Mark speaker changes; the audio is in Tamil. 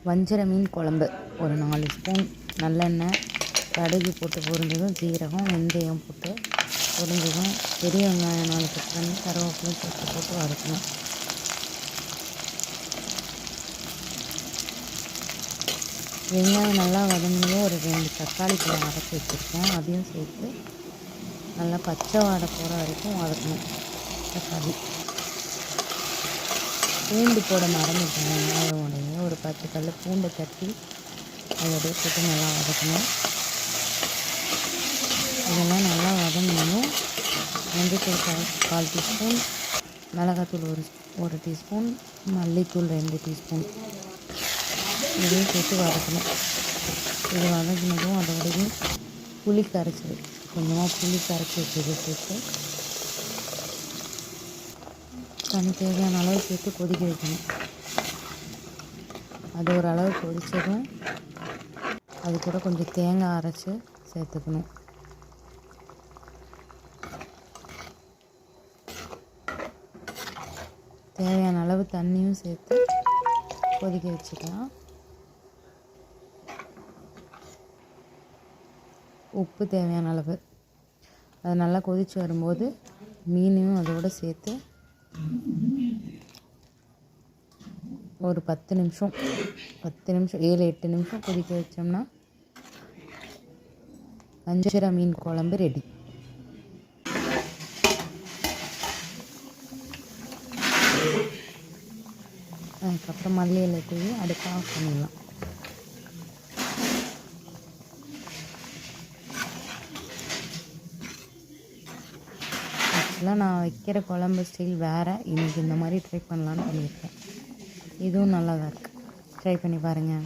Speaker 1: வஞ்சர மீன் குழம்பு. ஒரு 4 ஸ்பூன் நல்லெண்ணெய், கடுகு போட்டு பொரிஞ்சதும் ஜீரகம், வெந்தயம் போட்டு பொரிஞ்சதும் பெரிய வெங்காயம் 4 கட் பண்ணி கருவேப்பிலை சேர்த்து போட்டு வதக்கணும். வெங்காயம் நல்லா வதங்கினதும் ஒரு 2 தக்காளி பழம் அரைச்சி வச்சுருக்கேன், அதையும் சேர்த்து நல்லா பச்சை வாடை போகிற வரைக்கும் வதக்கணும். தக்காளி பூண்டு போட மறந்துட்டேன். வெங்காயம் ஒரு 10 கல் பூண்டை தட்டி அதோடய போட்டு நல்லா வதக்கணும். இதெல்லாம் நல்லா வதங்கணும். மஞ்சத்தூள் 1/4 டீஸ்பூன், மிளகாத்தூள் ஒரு டீஸ்பூன், மல்லித்தூள் 2 டீஸ்பூன் இதையும் சேர்த்து வதக்கணும். இது வதக்கினதும் அதோடய புளி கரைச்சது கொஞ்சமாக புளி கரைச்சி வச்சதை சேர்த்து தண்ணி தேவையான அளவு சேர்த்து கொதிக்க வைக்கணும். அது ஓரளவு கொதித்ததும் அது கூட கொஞ்சம் தேங்காய் அரைச்சி சேர்த்துக்கணும். தேவையான அளவு தண்ணியும் சேர்த்து கொதிக்க வச்சுக்கலாம். உப்பு தேவையான அளவு. அது நல்லா கொதித்து வரும்போது மீனையும் அதோடு சேர்த்து ஒரு 10 நிமிஷம் 7-8 நிமிஷம் கொதிக்க வச்சோம்னா வஞ்சர மீன் குழம்பு ரெடி. அதுக்கப்புறம் மல்லி இலை தூவி அடுப்பை ஆஃப் பண்ணிடலாம். ஆக்சுவலாக நான் வைக்கிற குழம்பு ஸ்டைல் வேறு. இன்றைக்கி இந்த மாதிரி ட்ரை பண்ணலான்னு பண்ணியிருக்கேன். இதுவும் நல்லா தான் இருக்குது. ட்ரை பண்ணி பாருங்கள்.